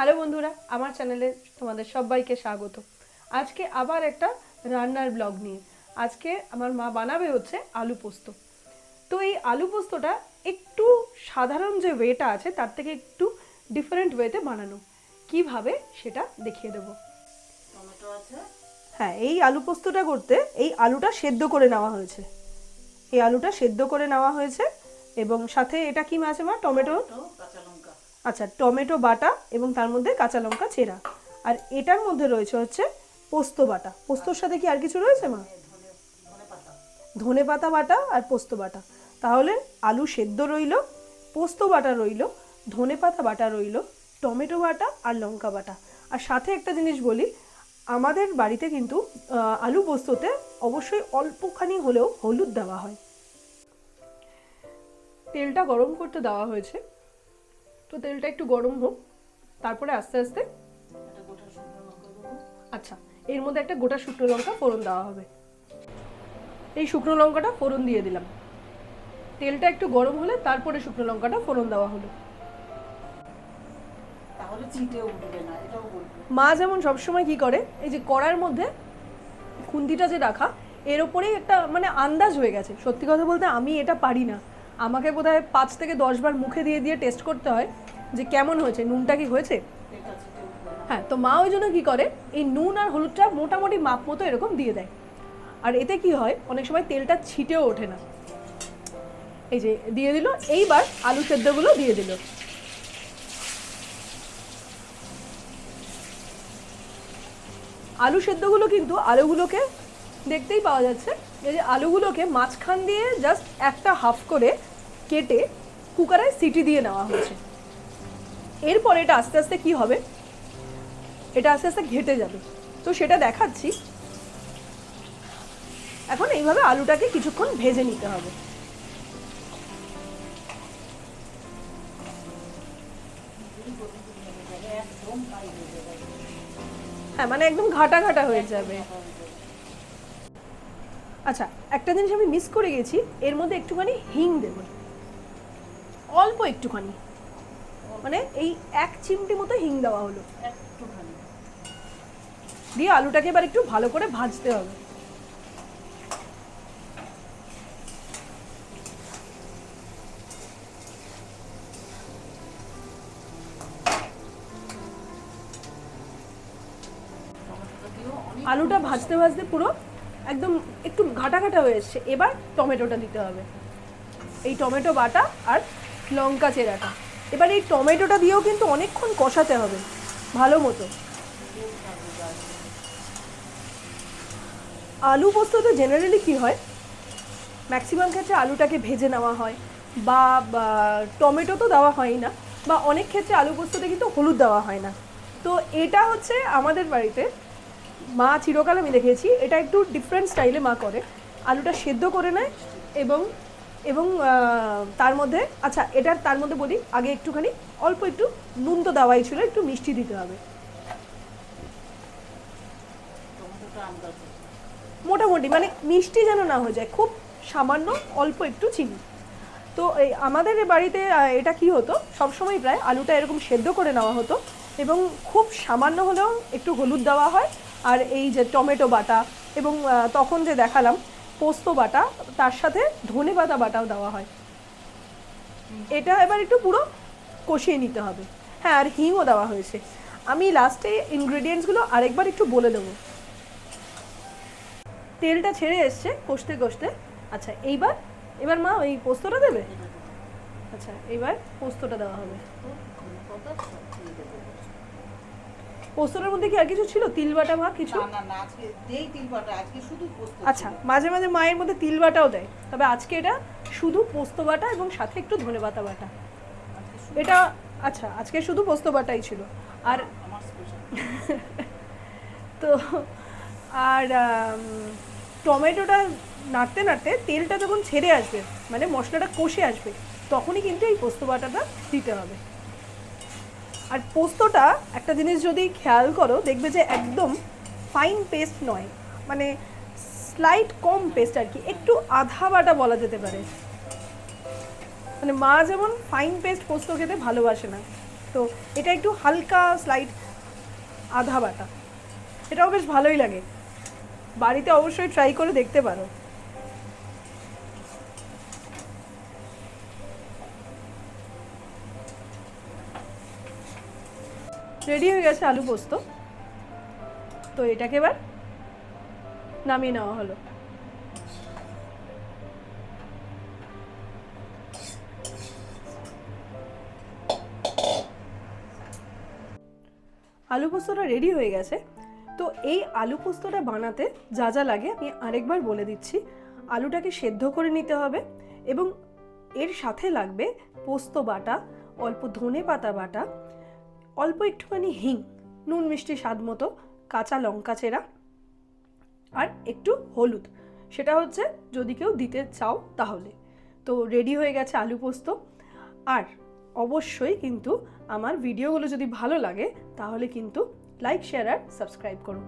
Hello বন্ধুরা, আমার চ্যানেলে তোমাদের সবাইকে স্বাগত। আজকে আবার একটা রান্নার ব্লগ নিয়ে। আজকে আমার মা বানাবে হচ্ছে আলু পোস্ত। তো এই আলু পোস্তটা একটু সাধারণ যে ওয়েটা আছে তার থেকে একটু ডিফারেন্ট ওয়েতে বানানো। কিভাবে সেটা দেখিয়ে দেবো। টমেটো আছে। হ্যাঁ, এই আলু পোস্তটা করতে এই আলুটা সেদ্ধ করে নেওয়া হয়েছে। এই আলুটা সেদ্ধ করে নেওয়া হয়েছে এবং সাথে এটা কি আছে মা? টমেটো, কাঁচা লঙ্কা। আচ্ছা, টমেটো বাটা এবং তার মধ্যে কাঁচা লঙ্কা চেরা। আর এটার মধ্যে রয়েছে হচ্ছে পোস্ত বাটা। পোস্তর সাথে কি আর কিছু রয়েছে মা? ধনে পাতা বাটা আর পোস্ত বাটা। তাহলে আলু সেদ্ধ রইল, পোস্ত বাটা রইল, ধনে পাতা বাটা রইল, টমেটো বাটা আর লঙ্কা বাটা। আর সাথে একটা জিনিস বলি, আমাদের বাড়িতে কিন্তু আলু পোস্ততে অবশ্যই অল্পখানি হলেও হলুদ দেওয়া হয়। তেলটা গরম করতে দেওয়া হয়েছে, তো তেলটা একটু গরম হোক, তারপরে আস্তে আস্তে আচ্ছা এর মধ্যে একটা গোটা শুকনো লঙ্কা ফোড়ন দেওয়া হবে। এই শুকনো লঙ্কাটা ফোড়ন দিয়ে দিলাম। তেলটা একটু গরম হলে তারপরে শুকনো লঙ্কাটা ফোড়ন দেওয়া হলো। তাহলে চিটে উঠবে না, এটাও বলবো। মা যেমন সবসময় কি করে, এই যে কড়ার মধ্যে খুন্তিটা যে রাখা, এর ওপরেই একটা মানে আন্দাজ হয়ে গেছে। সত্যি কথা বলতে আমি এটা পারি না। আমাকে বোধহয় 5 থেকে 10 বার মুখে দিয়ে দিয়ে টেস্ট করতে হয় যে কেমন হয়েছে, নুনটা কি হয়েছে। হ্যাঁ, তো মা ওই জন্য কী করে, এই নুন আর হলুদটা মোটামুটি মাপ মতো এরকম দিয়ে দেয়। আর এতে কি হয়, অনেক সময় তেলটা ছিটেও ওঠে না। এই যে দিয়ে দিল, এইবার আলু সেদ্ধগুলো দিয়ে দিল। আলু সেদ্ধগুলো কিন্তু আলুগুলোকে দেখতেই পাওয়া যাচ্ছে, এই যে আলুগুলোকে মাঝখান দিয়ে জাস্ট একটা হাফ করে কেটে কুকারে সিটি দিয়ে নেওয়া হয়েছে। এরপর এটা আস্তে আস্তে কি হবে, এটা আস্তে আস্তে ঘেটে যাবে, তো সেটা দেখাচ্ছি। এখন এইভাবে আলুটাকে কিছুক্ষণ ভেজে নিতে হবে। হ্যাঁ, মানে একদম ঘাটা ঘাটা হয়ে যাবে। আচ্ছা, একটা জিনিস আমি মিস করে গেছি, এর মধ্যে একটুখানি হিং দেব, অল্প একটুখানি, মানে এই 1 চিমটি মতো হিং দেওয়া হলো। দিয়ে আলুটাকে এবার একটু ভালো করে ভাজতে হবে। আলুটা ভাজতে ভাজতে পুরো একদম একটু ঘাটা ঘাটা হয়ে এসছে। এবার টমেটোটা দিতে হবে, এই টমেটো বাটা আর লঙ্কা চেরাটা। এবার এই টমেটোটা দিয়েও কিন্তু অনেকক্ষণ কষাতে হবে ভালো মতো। আলু পোস্ততে জেনারেলি কি হয়, ম্যাক্সিমাম ক্ষেত্রে আলুটাকে ভেজে নেওয়া হয়, বা টমেটো তো দেওয়া হয় না, বা অনেক ক্ষেত্রে আলু পোস্ততে কিন্তু হলুদ দেওয়া হয় না। তো এটা হচ্ছে আমাদের বাড়িতে মা চিরকাল আমি দেখেছি এটা একটু ডিফারেন্ট স্টাইলে মা করে। আলুটা সেদ্ধ করে নেয় এবং এবং তার মধ্যে, আচ্ছা এটার তার মধ্যে বলি আগে একটুখানি অল্প একটু নুন তো দেওয়াই ছিল, একটু মিষ্টি দিতে হবে মোটামুটি, মানে মিষ্টি যেন না হয়ে যায়, খুব সামান্য অল্প একটু চিনি। তো এই আমাদের বাড়িতে এটা কি হতো, সবসময় প্রায় আলুটা এরকম সেদ্ধ করে নেওয়া হতো এবং খুব সামান্য হলেও একটু হলুদ দেওয়া হয়। আর এই যে টমেটো বাটা এবং তখন যে দেখালাম পোস্ত বাটা, তার সাথে ধনে পাতা বাটাও দেওয়া হয়। এটা এবার একটু পুরো কষিয়ে নিতে হবে। হ্যাঁ, আর হিংও দেওয়া হয়েছে। আমি লাস্টে ইনগ্রেডিয়েন্টসগুলো আরেকবার একটু বলে দেবো। তেলটা ছেড়ে এসছে কষতে কষতে। আচ্ছা এবার মা ওই পোস্তটা দেবে। আচ্ছা, এবার পোস্তটা দেওয়া হবে। পোস্তটার মধ্যে কি আর কিছু ছিল, তিল বাটা মা কিছু? না না, আজকে দেই তিল বাটা, আজকে শুধু পোস্ত। আচ্ছা, মাঝে মাঝে মায়ের মধ্যে তিল বাটাও দেয়, তবে আজকে এটা শুধু পোস্ত বাটা এবং সাথে একটু ধনে পাতা বাটা। এটা আচ্ছা, আজকে শুধু পোস্ত বাটাই ছিল। আর তো আর টমেটোটা নাড়তে নাড়তে তেলটা যখন ছেড়ে আসবে, মানে মশলাটা কষে আসবে, তখনই কিন্তু এই পোস্ত বাটাটা দিতে হবে। আর পোস্তটা একটা জিনিস যদি খেয়াল করো, দেখবে যে একদম ফাইন পেস্ট নয়, মানে স্লাইট কম পেস্ট আর কি, একটু আধা বাটা বলা যেতে পারে। মানে মা যেমন ফাইন পেস্ট পোস্ত খেতে ভালোবাসে না, তো এটা একটু হালকা স্লাইড আধা বাটা, এটাও বেশ ভালোই লাগে। বাড়িতে অবশ্যই ট্রাই করে দেখতে পারো। রেডি হয়ে গেছে আলু পোস্ত। তো এটাকে এবার নামিয়ে নেওয়া হলো। আলু পোস্তটা রেডি হয়ে গেছে। তো এই আলু পোস্তটা বানাতে যা যা লাগে আমি আরেকবার বলে দিচ্ছি। আলুটাকে সেদ্ধ করে নিতে হবে এবং এর সাথে লাগবে পোস্ত বাটা, অল্প ধনে পাতা বাটা, অল্প একটুখানি হিং, নুন মিষ্টি স্বাদ মতো, কাঁচা লঙ্কা চেরা আর একটু হলুদ, সেটা হচ্ছে যদি কেউ দিতে চাও তাহলে। তো রেডি হয়ে গেছে আলু পোস্ত। আর অবশ্যই কিন্তু আমার ভিডিওগুলো যদি ভালো লাগে তাহলে কিন্তু লাইক, শেয়ার আর সাবস্ক্রাইব করুন।